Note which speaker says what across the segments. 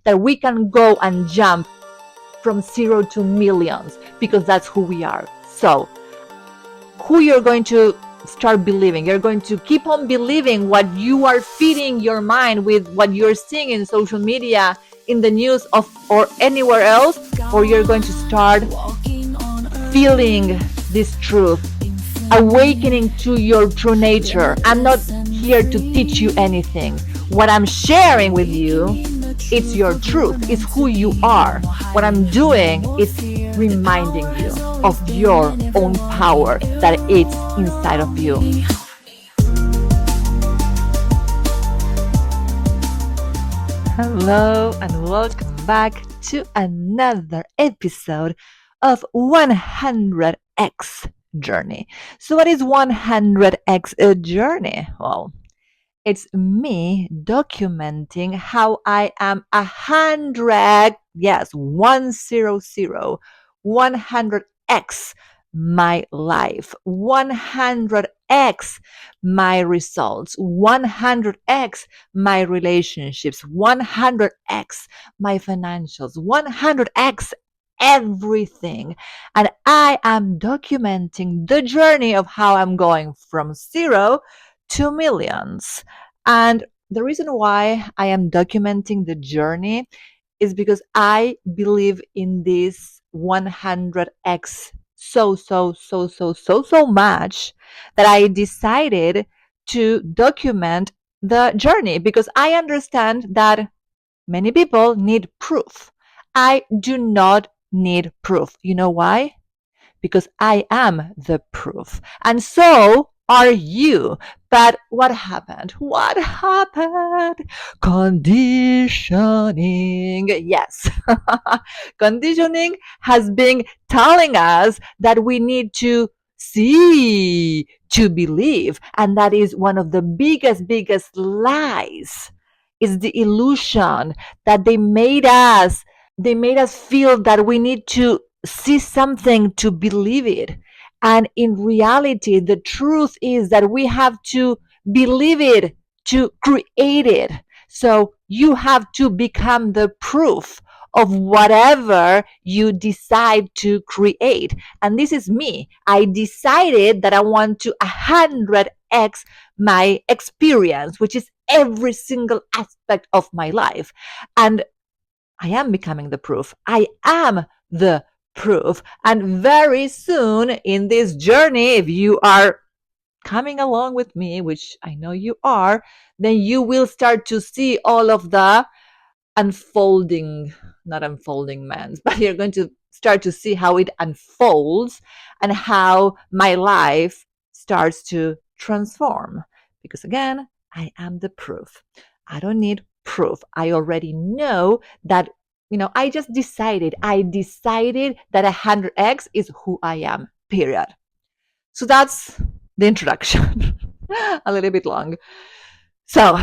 Speaker 1: that we can go and jump from zero to millions, because that's who we are. So, who you're going to start believing? You're going to keep on believing what you are feeding your mind with, what you're seeing in social media, in the news, or anywhere else, or you're going to start feeling this truth, awakening to your true nature. I'm not here to teach you anything. What I'm sharing with you, it's your truth, it's who you are. What I'm doing is reminding you of your own power that it's inside of you. Hello and welcome back to another episode of 100x Journey. So what is 100x journey? Well, it's me documenting how I am 100, yes, 100x my life, 100x my results, 100x my relationships, 100x my financials, 100x everything. And I am documenting the journey of how I'm going from zero to millions. And the reason why I am documenting the journey is because I believe in this 100x so much that I decided to document the journey, because I understand that many people need proof. I do not need proof. You know why? Because I am the proof. And so are you. But what happened? What happened? Conditioning. Yes. Conditioning has been telling us that we need to see to believe. And that is one of the biggest lies. Is the illusion that they made us feel that we need to see something to believe it. And in reality, the truth is that we have to believe it to create it. So you have to become the proof of whatever you decide to create. And this is me. I decided that I want to 100x my experience, which is every single aspect of my life. And I am becoming the proof. I am the proof. And very soon in this journey, if you are coming along with me, which I know you are, then you will start to see all of the unfolding, not unfolding mans, but you're going to start to see how it unfolds and how my life starts to transform. Because again, I am the proof. I don't need proof. I already know that, I decided that 100x is who I am, period. So that's the introduction. A little bit long. So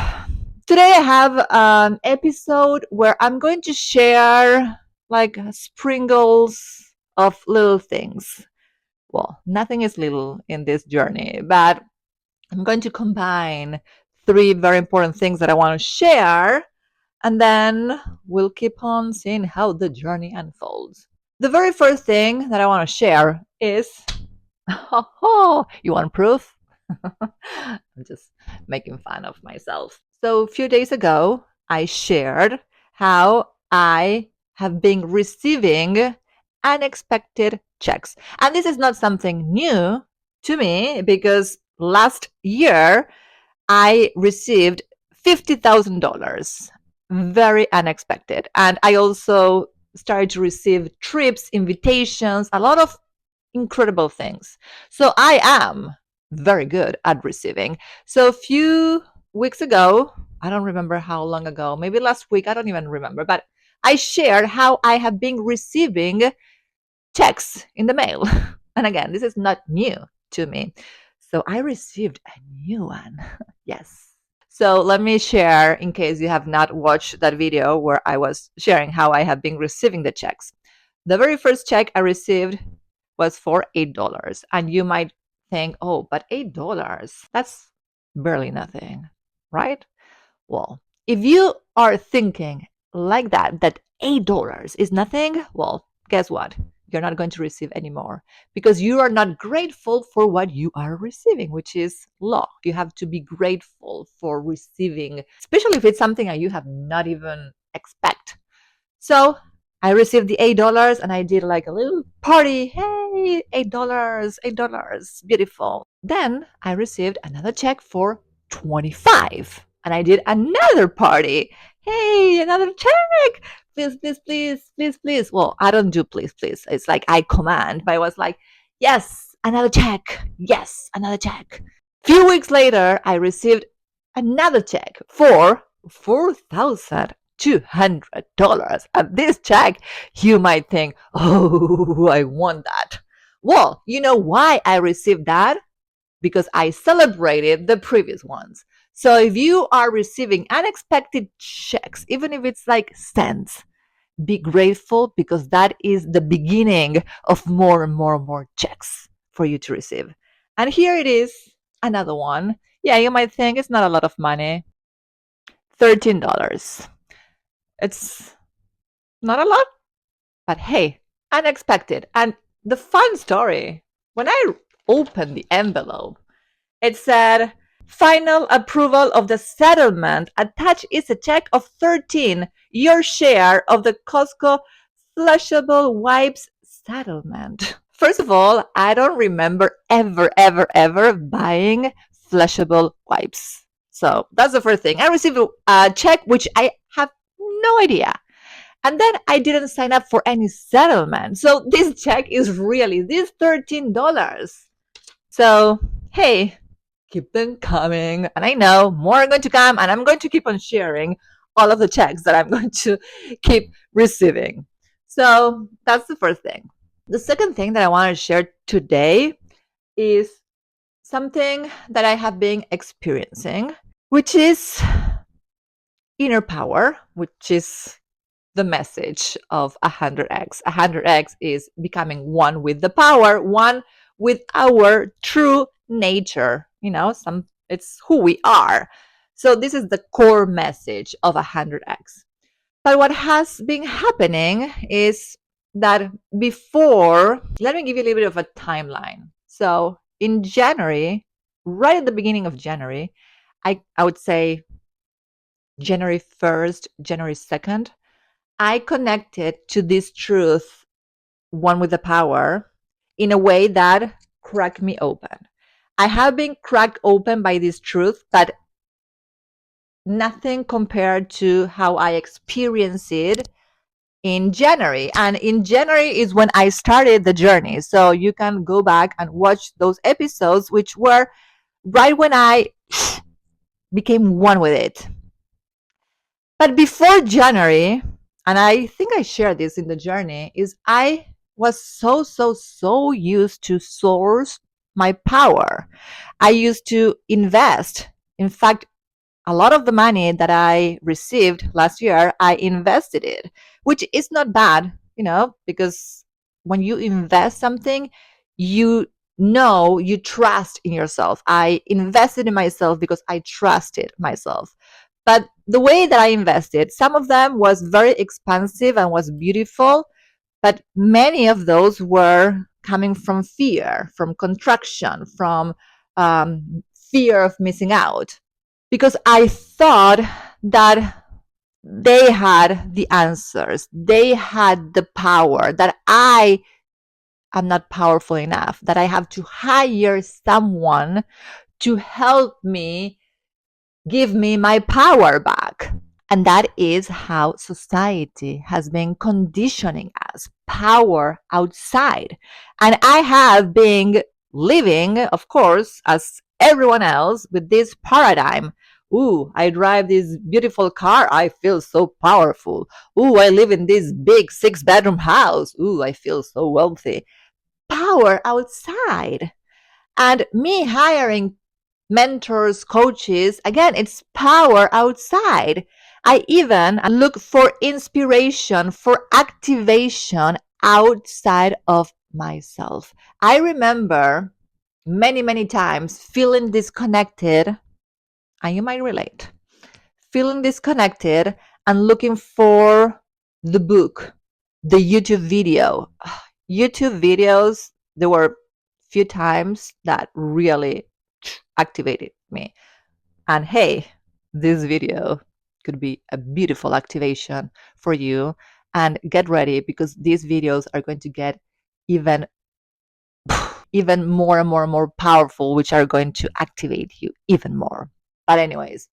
Speaker 1: today I have an episode where I'm going to share like sprinkles of little things. Well, nothing is little in this journey, but I'm going to combine three very important things that I want to share, and then we'll keep on seeing how the journey unfolds. The very first thing that I want to share is, oh, you want proof? I'm just making fun of myself. So a few days ago, I shared how I have been receiving unexpected checks. And this is not something new to me, because last year I received $50,000, very unexpected. And I also started to receive trips, invitations, a lot of incredible things. So I am very good at receiving. So a few weeks ago, I don't remember how long ago, maybe last week, I don't even remember, but I shared how I have been receiving checks in the mail. And again, this is not new to me. So I received a new one. Yes. So let me share, in case you have not watched that video where I was sharing how I have been receiving the checks. The very first check I received was for $8. And you might think, oh, but $8, that's barely nothing, right? Well, if you are thinking like that $8 is nothing, well, guess what? You're not going to receive anymore because you are not grateful for what you are receiving, which is law. You have to be grateful for receiving, especially if it's something that you have not even expect. So I received the $8 and I did like a little party. Hey, $8, $8, beautiful. Then I received another check for 25 and I did another party. Hey, another check. Please, please, please, please, please. Well, I don't do please, please. It's like I command, but I was like, yes, another check. Yes, another check. Few weeks later, I received another check for $4,200. And this check, you might think, oh, I want that. Well, you know why I received that? Because I celebrated the previous ones. So if you are receiving unexpected checks, even if it's like cents, be grateful because that is the beginning of more and more and more checks for you to receive. And here it is, another one. Yeah, you might think it's not a lot of money. $13. It's not a lot, but hey, unexpected. And the fun story, when I opened the envelope, it said, final approval of the settlement. Attached is a check of 13, your share of the Costco flushable wipes settlement. First of all, I don't remember ever buying flushable wipes. So that's the first thing. I received a check which I have no idea. And then I didn't sign up for any settlement. So this check is really this $13. So, hey, keep them coming. And I know more are going to come, and I'm going to keep on sharing all of the checks that I'm going to keep receiving. So that's the first thing. The second thing that I want to share today is something that I have been experiencing, which is inner power, which is the message of 100x. 100x is becoming one with the power, one with our true nature. It's who we are. So this is the core message of 100x. But what has been happening is that before, let me give you a little bit of a timeline. So in January, right at the beginning of January, I would say January 1st, January 2nd, I connected to this truth, one with the power, in a way that cracked me open. I have been cracked open by this truth, but nothing compared to how I experienced it in January. And in January is when I started the journey. So you can go back and watch those episodes, which were right when I became one with it. But before January, and I think I shared this in the journey, is I was so used to source my power. I used to invest. In fact, a lot of the money that I received last year, I invested it, which is not bad, because when you invest something, you you trust in yourself. I invested in myself because I trusted myself. But the way that I invested, some of them was very expansive and was beautiful, but many of those were coming from fear, from contraction, from fear of missing out, because I thought that they had the answers, they had the power, that I am not powerful enough, that I have to hire someone to help me give me my power back. And that is how society has been conditioning us, power outside. And I have been living, of course, as everyone else, with this paradigm. Ooh, I drive this beautiful car. I feel so powerful. Ooh, I live in this big 6-bedroom house. Ooh, I feel so wealthy. Power outside. And me hiring mentors, coaches, again, it's power outside. I even look for inspiration, for activation outside of myself. I remember many times feeling disconnected, and you might relate, feeling disconnected and looking for the book, the YouTube video. YouTube videos, there were few times that really activated me. And hey, this video could be a beautiful activation for you. And get ready because these videos are going to get even even more and more and more powerful, which are going to activate you even more. But anyways,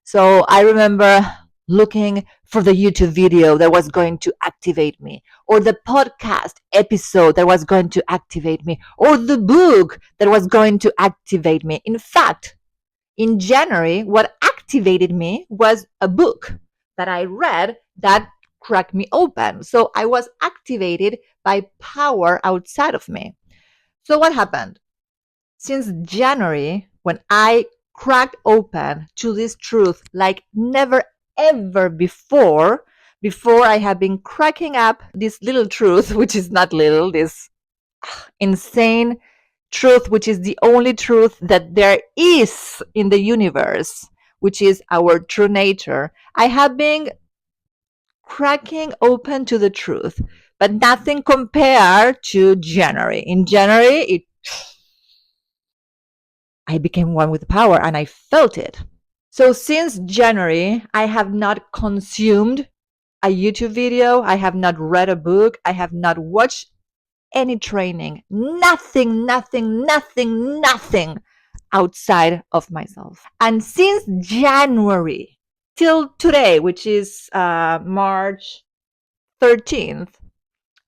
Speaker 1: so I remember looking for the YouTube video that was going to activate me, or the podcast episode that was going to activate me, or the book that was going to activate me. In fact, in January, what activated me was a book that I read that cracked me open. So I was activated by power outside of me. So what happened? Since January, when I cracked open to this truth like never ever before I have been cracking up this little truth, which is not little, this insane truth, which is the only truth that there is in the universe, which is our true nature. I have been cracking open to the truth, but nothing compared to January. In January, I became one with the power and I felt it. So since January, I have not consumed a YouTube video, I have not read a book, I have not watched any training, nothing, nothing, nothing, nothing outside of myself. And since January till today, which is March 13th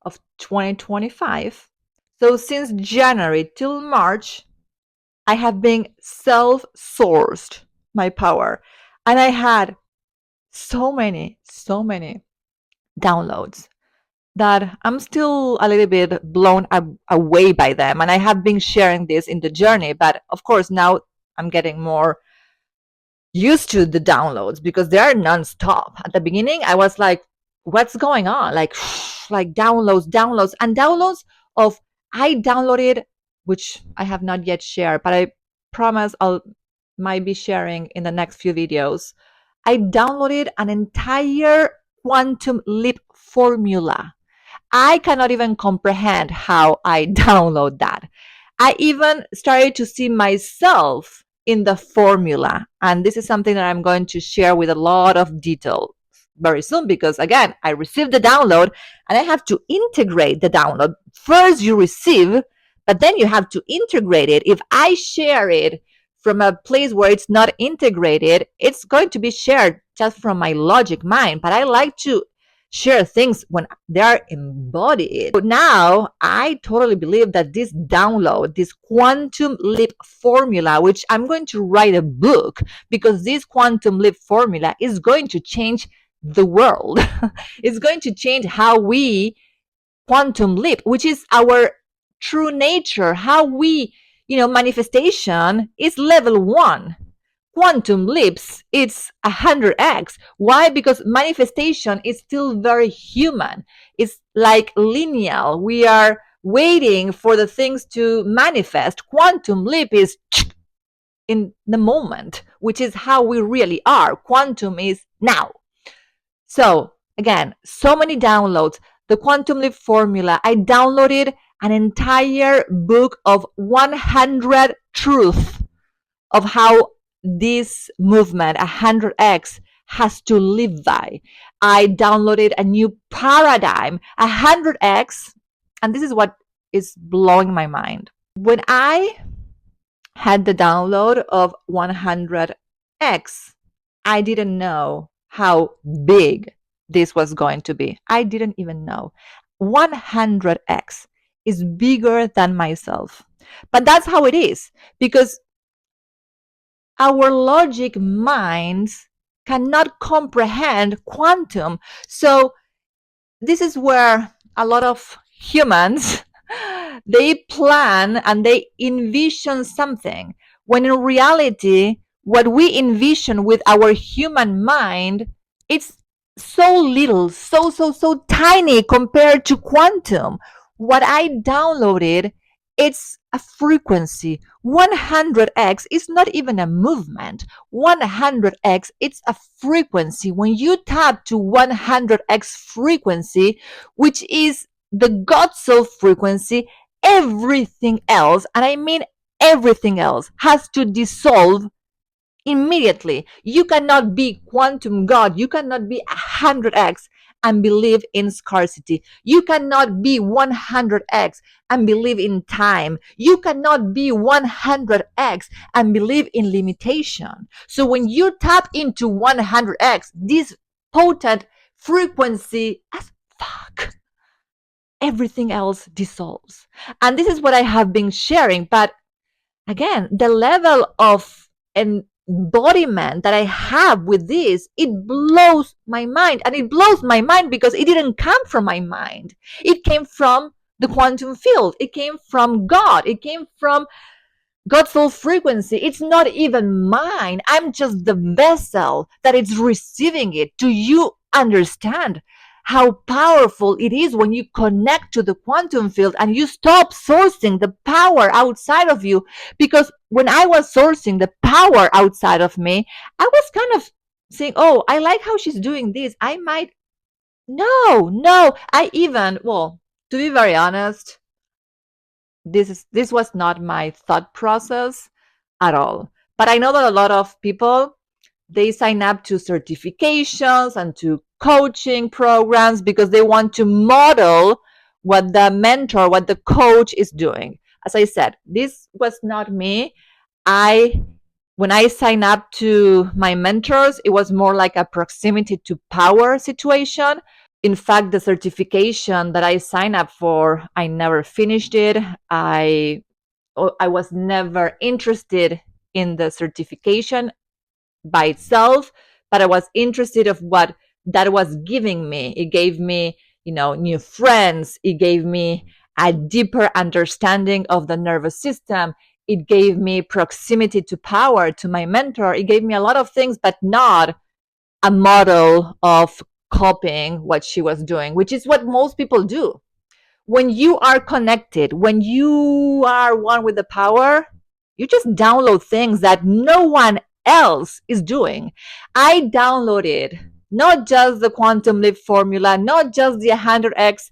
Speaker 1: of 2025, so since January till March, I have been self-sourced my power. And I had so many downloads that I'm still a little bit blown away by them. And I have been sharing this in the journey. But of course, now I'm getting more used to the downloads because they are nonstop. At the beginning, I was like, what's going on? Like downloads, and downloads of I downloaded, which I have not yet shared, but I promise I'll might be sharing in the next few videos. I downloaded an entire quantum leap formula. I cannot even comprehend how I download that. I even started to see myself in the formula. And this is something that I'm going to share with a lot of detail very soon because, again, I received the download and I have to integrate the download. First, you receive, but then you have to integrate it. If I share it from a place where it's not integrated, it's going to be shared just from my logic mind. But I like to share things when they are embodied. But now I totally believe that this download, this quantum leap formula, which I'm going to write a book because this quantum leap formula is going to change the world. It's going to change how we quantum leap, which is our true nature, how we, manifestation is level 1. Quantum leaps, it's 100x. Why? Because manifestation is still very human. It's like linear. We are waiting for the things to manifest. Quantum leap is in the moment, which is how we really are. Quantum is now. So again, so many downloads. The quantum leap formula, I downloaded an entire book of 100 truths of how this movement 100x has to live by. I downloaded a new paradigm 100x, and this is what is blowing my mind. When I had the download of 100x, I didn't know how big this was going to be. I didn't even know. 100x is bigger than myself. But that's how it is, because our logic minds cannot comprehend quantum. So this is where a lot of humans they plan and they envision something, when in reality what we envision with our human mind, it's so little, so tiny compared to quantum. What I downloaded It's a frequency. 100x is not even a movement. 100x, it's a frequency. When you tap to 100x frequency, which is the God Soul frequency, everything else, and I mean everything else, has to dissolve immediately. You cannot be quantum God. You cannot be 100x and believe in scarcity. You cannot be 100x and believe in time. You cannot be 100x and believe in limitation. So when you tap into 100x, this potent frequency as fuck, everything else dissolves. And this is what I have been sharing. But again, the level of embodiment that I have with this, it blows my mind. And it blows my mind because it didn't come from my mind. It came from the quantum field. It came from God. It came from God's soul frequency. It's not even mine. I'm just the vessel that is receiving it. Do you understand how powerful it is when you connect to the quantum field and you stop sourcing the power outside of you? Because when I was sourcing the power outside of me, I was kind of saying, oh, I like how she's doing this. I might. No. I even, well, to be very honest, this was not my thought process at all. But I know that a lot of people, they sign up to certifications and to coaching programs because they want to model what the mentor, what the coach is doing. As I said, this was not me. When I signed up to my mentors, it was more like a proximity to power situation. In fact, the certification that I signed up for, I never finished it. I was never interested in the certification by itself, but I was interested of what that was giving me. It gave me, new friends. It gave me a deeper understanding of the nervous system. It gave me proximity to power, to my mentor. It gave me a lot of things, but not a model of copying what she was doing, which is what most people do. When you are connected, when you are one with the power, you just download things that no one else is doing. I downloaded not just the quantum leap formula, not just the 100x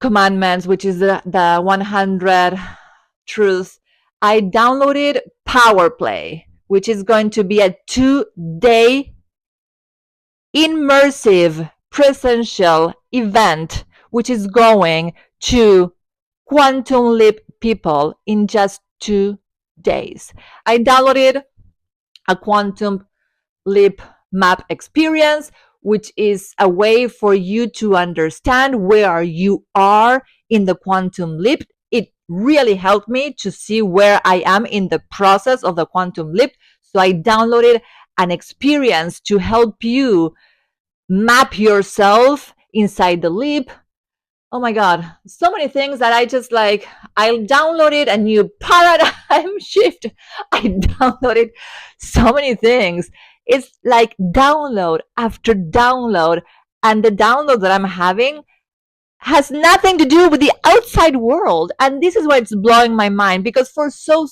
Speaker 1: commandments, which is the 100 truths. I downloaded Power Play, which is going to be a 2-day immersive presential event, which is going to quantum leap people in just 2 days. I downloaded a quantum leap map experience, which is a way for you to understand where you are in the quantum leap. It really helped me to see where I am in the process of the quantum leap. So I downloaded an experience to help you map yourself inside the leap. Oh my God, so many things that I downloaded a new paradigm shift. I downloaded so many things. It's like download after download. And the download that I'm having has nothing to do with the outside world. And this is why it's blowing my mind, because for so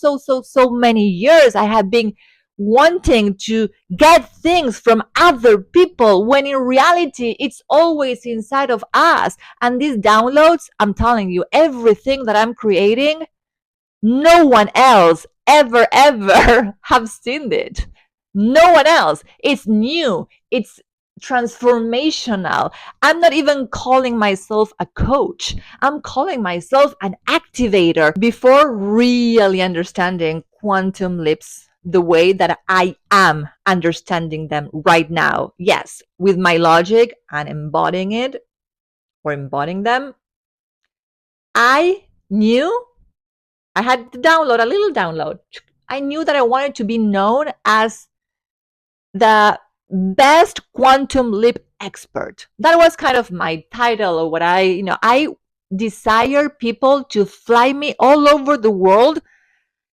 Speaker 1: many years, I have been wanting to get things from other people when in reality it's always inside of us. And these downloads, I'm telling you, everything that I'm creating, no one else ever have seen it. No one else. It's new. It's transformational. I'm not even calling myself a coach. I'm calling myself an activator. Before really understanding quantum leaps the way that I am understanding them right now, yes, with my logic and embodying it or embodying them, I knew I had to download a little download. I knew that I wanted to be known as the best quantum leap expert. That was kind of my title, or what I desire people to fly me all over the world.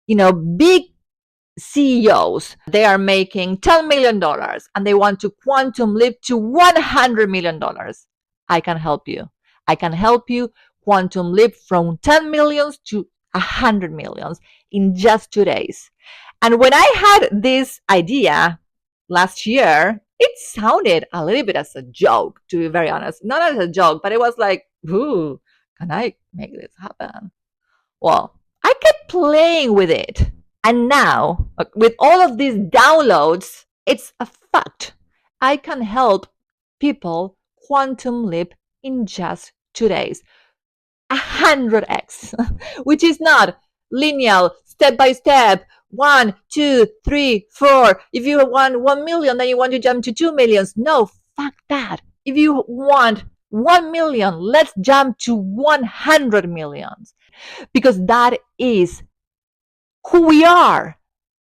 Speaker 1: Big CEOs, they are making $10 million and they want to quantum leap to $100 million. I can help you. I can help you quantum leap from 10 millions to 100 millions in just 2 days. And when I had this idea last year, it sounded a little bit as a joke, to be very honest. Not as a joke, but it was like, ooh, can I make this happen? Well, I kept playing with it. And now, with all of these downloads, it's a fact. I can help people quantum leap in just 2 days. 100x, which is not linear, step by step. 1, 2, 3, 4. If you want 1 million, then you want to jump to 2 millions. No, fuck that. If you want 1 million, let's jump to 100 millions, because that is who we are.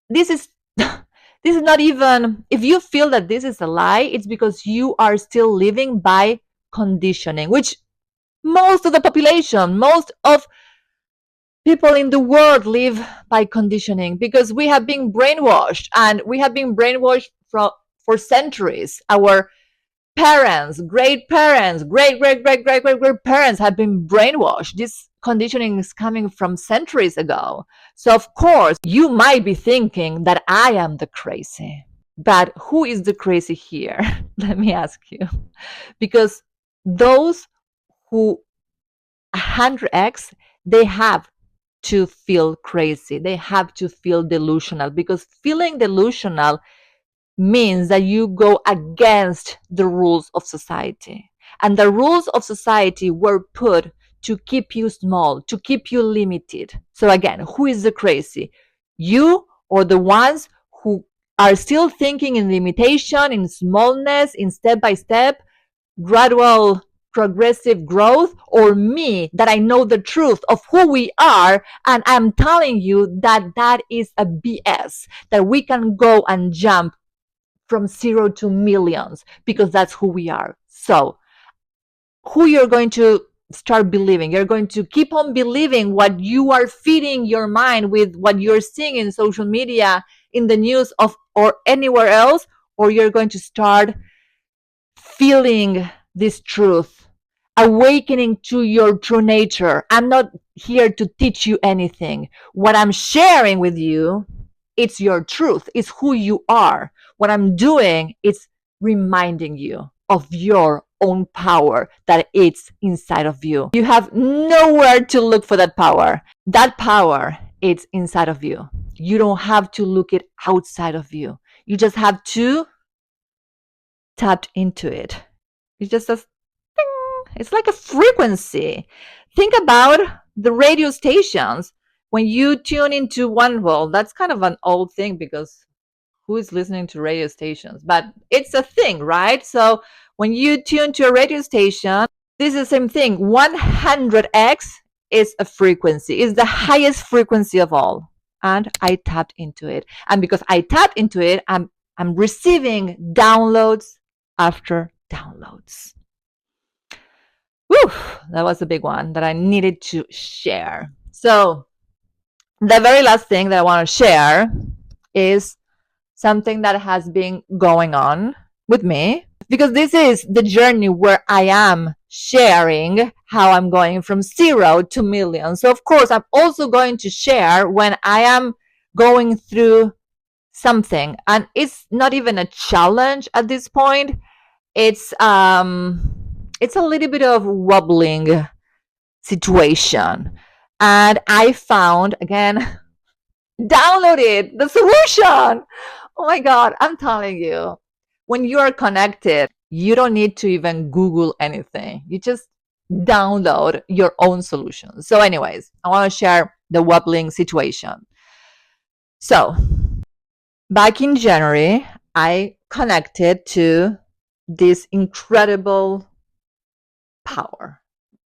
Speaker 1: This is this is not even, if you feel that this is a lie, it's because you are still living by conditioning, which most of the population, most of people in the world live by conditioning, because we have been brainwashed, and we have been brainwashed for centuries. Our parents, great parents, great parents have been brainwashed. This conditioning is coming from centuries ago. So of course, you might be thinking that I am the crazy. But who is the crazy here? Let me ask you. Because those who 100x, they have to feel crazy. They have to feel delusional, because feeling delusional means that you go against the rules of society. And the rules of society were put to keep you small, to keep you limited. So again, who is the crazy? You, or the ones who are still thinking in limitation, in smallness, in step by step, gradual progressive growth, or me, that I know the truth of who we are, and I'm telling you that that is a BS, that we can go and jump from 0 to millions, because that's who we are. So who you're going to start believing? You're going to keep on believing what you are feeding your mind with, what you're seeing in social media, in the news, or anywhere else, or you're going to start feeling this truth, awakening to your true nature. I'm not here to teach you anything. What I'm sharing with you, it's your truth. It's who you are. What I'm doing is reminding you of your own power, that it's inside of you. You have nowhere to look for that power. That power, it's inside of you. You don't have to look it outside of you. You just have to tap into it. It's just a ding. It's like a frequency. Think about the radio stations. When you tune into one, well, that's kind of an old thing, because who is listening to radio stations? But it's a thing, right? So when you tune to a radio station, this is the same thing. 100x is a frequency. It's the highest frequency of all. And I tapped into it. And because I tapped into it, I'm receiving downloads after downloads. Whew, that was a big one that I needed to share. So the very last thing that I want to share is something that has been going on with me, because this is the journey where I am sharing how I'm going from 0 to millions. So of course, I'm also going to share when I am going through something, and it's not even a challenge at this point. It's a little bit of wobbling situation, and I found, again, downloaded the solution. Oh my God, I'm telling you, when you are connected, you don't need to even Google anything. You just download your own solution. So anyways, I want to share the wobbling situation. So back in January, I connected to this incredible power,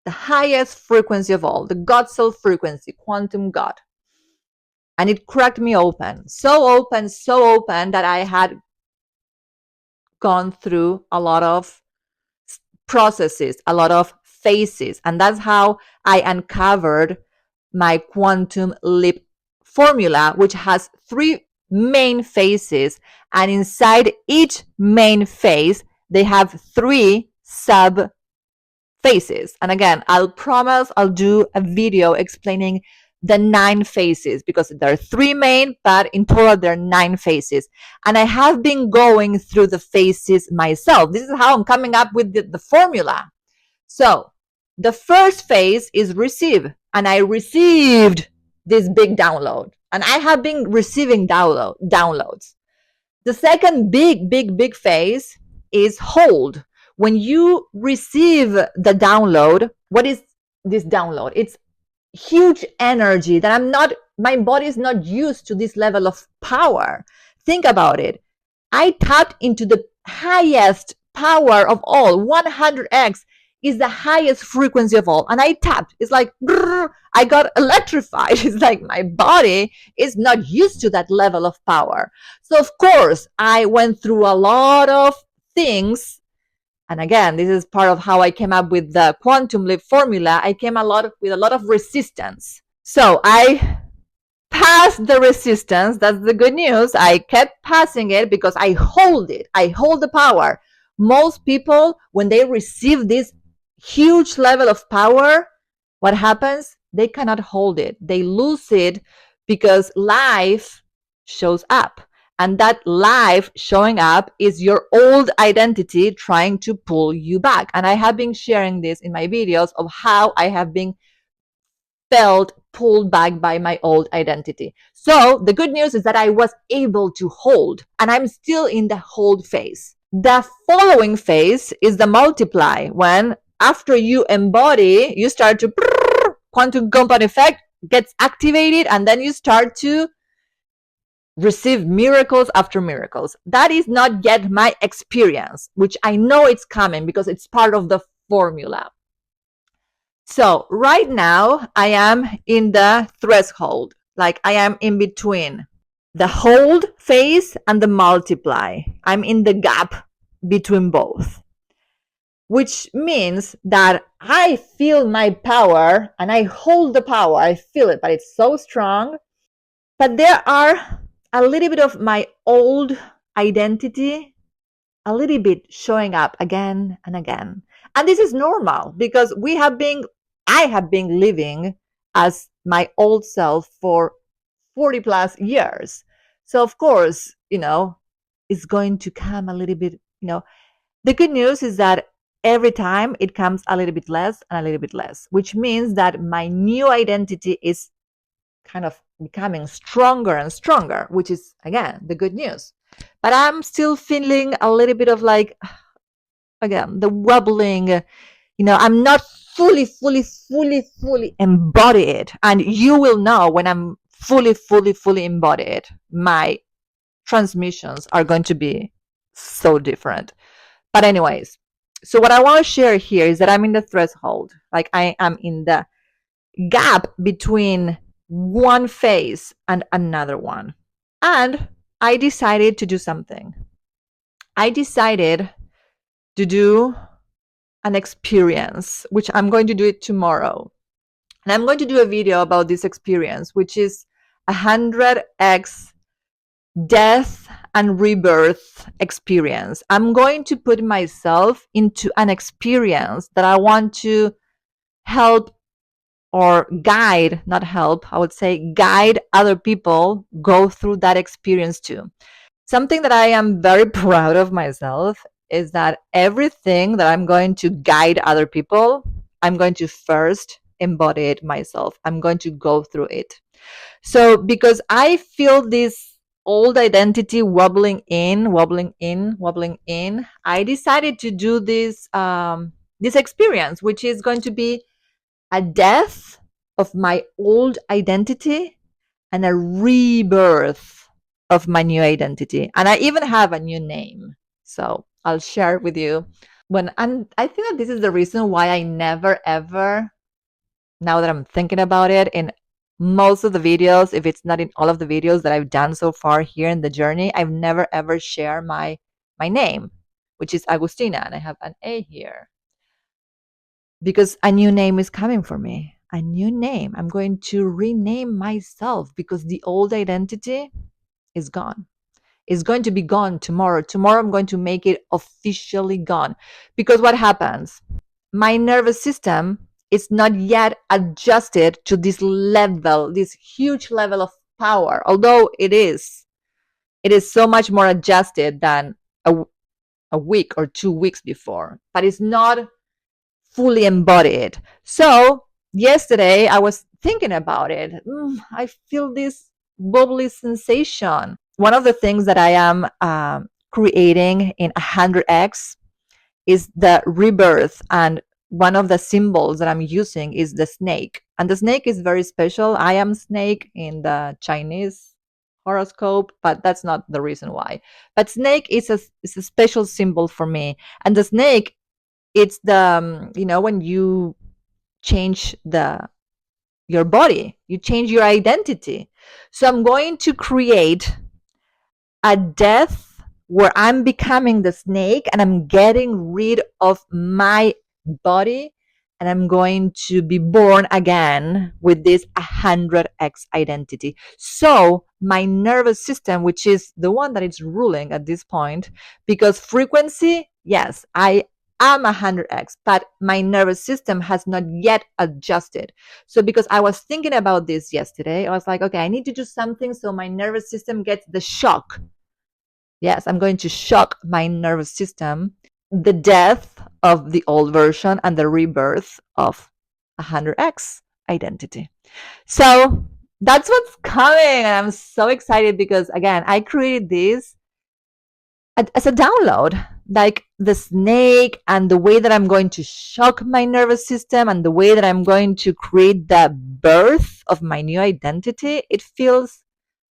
Speaker 1: the highest frequency of all, the God self frequency, quantum God. And it cracked me open, so open that I had gone through a lot of processes, a lot of phases. And that's how I uncovered my quantum leap formula, which has 3 main phases. And inside each main phase, they have 3 sub phases. And again, I'll promise I'll do a video explaining the 9 phases, because there are 3 main, but in total there are 9 phases. And I have been going through the phases myself. This is how I'm coming up with the formula. So the first phase is receive, and I received this big download, and I have been receiving downloads. The second big phase is hold. When you receive the download, what is this download? It's huge energy that my body is not used to this level of power. Think about it. I tapped into the highest power of all. 100x is the highest frequency of all. And I tapped. It's like, brrr, I got electrified. It's like my body is not used to that level of power. So, of course, I went through a lot of things. And again, this is part of how I came up with the quantum leap formula. I came with a lot of resistance. So I passed the resistance. That's the good news. I kept passing it because I hold it. I hold the power. Most people, when they receive this huge level of power, what happens? They cannot hold it. They lose it because life shows up. And that life showing up is your old identity trying to pull you back. And I have been sharing this in my videos of how I have been felt pulled back by my old identity. So the good news is that I was able to hold, and I'm still in the hold phase. The following phase is the multiply, when after you embody, you start to quantum compound effect gets activated, and then you start to receive miracles after miracles. That is not yet my experience, which I know it's coming because it's part of the formula. So right now I am in the threshold, like I am in between the hold phase and the multiply. I'm in the gap between both, which means that I feel my power and I hold the power. I feel it, but it's so strong. But there are a little bit of my old identity, a little bit showing up again and again. And this is normal because I have been living as my old self for 40 plus years. So of course, it's going to come a little bit, the good news is that every time it comes a little bit less and a little bit less, which means that my new identity is kind of becoming stronger and stronger, which is again the good news. But I'm still feeling a little bit of like, again, the wobbling, I'm not fully embodied. And you will know when I'm fully embodied, my transmissions are going to be so different. But anyways, so what I want to share here is that I'm in the threshold, like I am in the gap between one phase and another one. And I decided to do something. I decided to do an experience, which I'm going to do it tomorrow. And I'm going to do a video about this experience, which is 100x death and rebirth experience. I'm going to put myself into an experience that I want to help or guide, not help, I would say guide other people go through that experience too. Something that I am very proud of myself is that everything that I'm going to guide other people, I'm going to first embody it myself. I'm going to go through it. So because I feel this old identity wobbling in, I decided to do this this experience, which is going to be a death of my old identity and a rebirth of my new identity. And I even have a new name. So I'll share with you I think that this is the reason why I never ever, now that I'm thinking about it, in most of the videos, if it's not in all of the videos that I've done so far here in the journey, I've never ever shared my name, which is Agustina, and I have an A here. Because a new name is coming for me. A new name. I'm going to rename myself because the old identity is gone. It's going to be gone tomorrow. Tomorrow I'm going to make it officially gone. Because what happens? my nervous system is not yet adjusted to this level, this huge level of power, although it is so much more adjusted than a, a week or 2 weeks before, but it's not fully embodied. So yesterday I was thinking about it. I feel this bubbly sensation. One of the things that I am creating in 100x is the rebirth, and one of the symbols that I'm using is the snake. And the snake is very special. I am snake in the Chinese horoscope, but that's not the reason why. But snake is a special symbol for me. And the snake, it's the when you change the your body, you change your identity. So I'm going to create a death where I'm becoming the snake and I'm getting rid of my body, and I'm going to be born again with this 100x identity. So my nervous system, which is the one that is ruling at this point, because frequency, yes, I am 100x, but my nervous system has not yet adjusted. So because I was thinking about this yesterday, I was like, okay, I need to do something so my nervous system gets the shock. Yes, I'm going to shock my nervous system, the death of the old version and the rebirth of 100x identity. So that's what's coming. And I'm so excited because, again, I created this as a download, like the snake, and the way that I'm going to shock my nervous system and the way that I'm going to create the birth of my new identity. It feels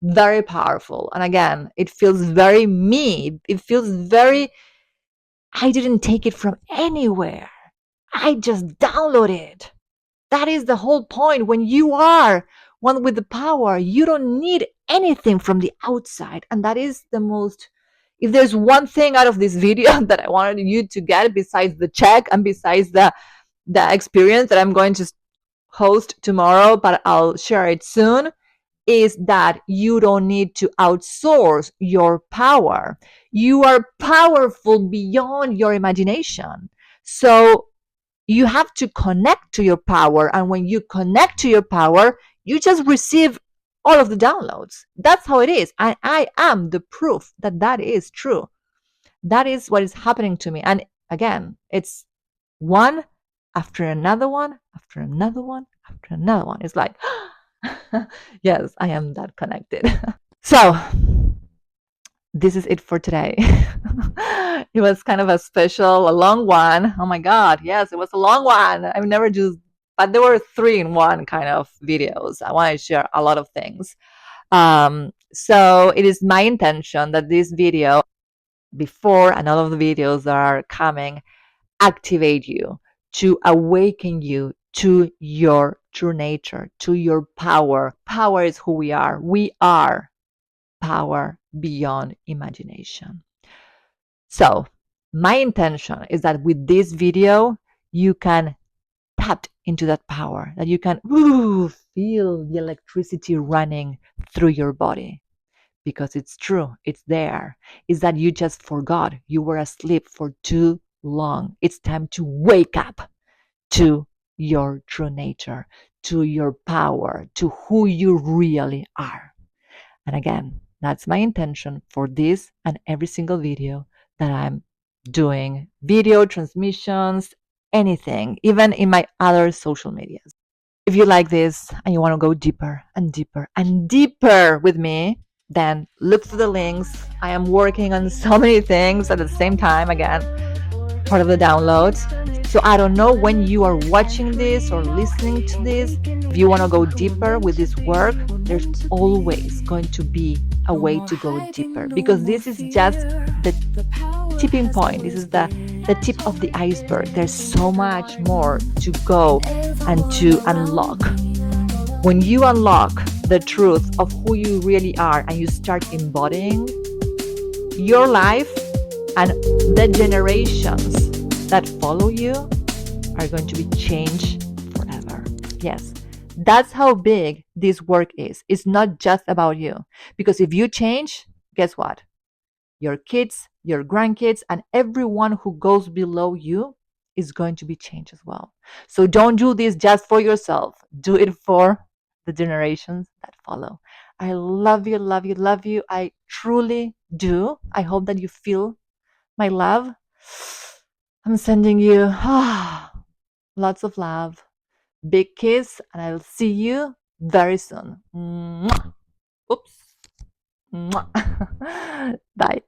Speaker 1: very powerful. And again, it feels very me. It feels very, I didn't take it from anywhere. I just downloaded it. That is the whole point. When you are one with the power, you don't need anything from the outside. And that is the most, if there's one thing out of this video that I wanted you to get, besides the check and besides the experience that I'm going to host tomorrow, but I'll share it soon, is that you don't need to outsource your power. You are powerful beyond your imagination. So you have to connect to your power. And when you connect to your power, you just receive all of the downloads. That's how it is. And I am the proof that that is true. That is what is happening to me. And again, it's one after another one, after another one, after another one. It's like, yes, I am that connected. So this is it for today. It was kind of a special, a long one. Oh my God. Yes, it was a long one. I've never just, but there were 3-in-1 kind of videos. I want to share a lot of things. So it is my intention that this video, before and all of the videos that are coming, activate you, to awaken you to your true nature, to your power. Power is who we are. We are power beyond imagination. So my intention is that with this video, you can tap into that power, that you can feel the electricity running through your body. Because it's true, it's there. It's that you just forgot. You were asleep for too long. It's time to wake up to your true nature, to your power, to who you really are. And again, that's my intention for this and every single video that I'm doing, video transmissions, anything, even in my other social medias. If you like this and you want to go deeper and deeper and deeper with me, then look for the links. I am working on so many things at the same time, again, part of the downloads. So I don't know when you are watching this or listening to this. If you want to go deeper with this work, there's always going to be a way to go deeper, because this is just the tipping point. This is the tip of the iceberg. There's so much more to go and to unlock. When you unlock the truth of who you really are and you start embodying, your life and the generations that follow you are going to be changed forever. Yes, that's how big this work is. It's not just about you. Because if you change, guess what? Your kids, your grandkids, and everyone who goes below you is going to be changed as well. So don't do this just for yourself. Do it for the generations that follow. I love you, love you, love you. I truly do. I hope that you feel my love. I'm sending you lots of love. Big kiss, and I'll see you very soon. Mwah. Oops. Mwah. Bye.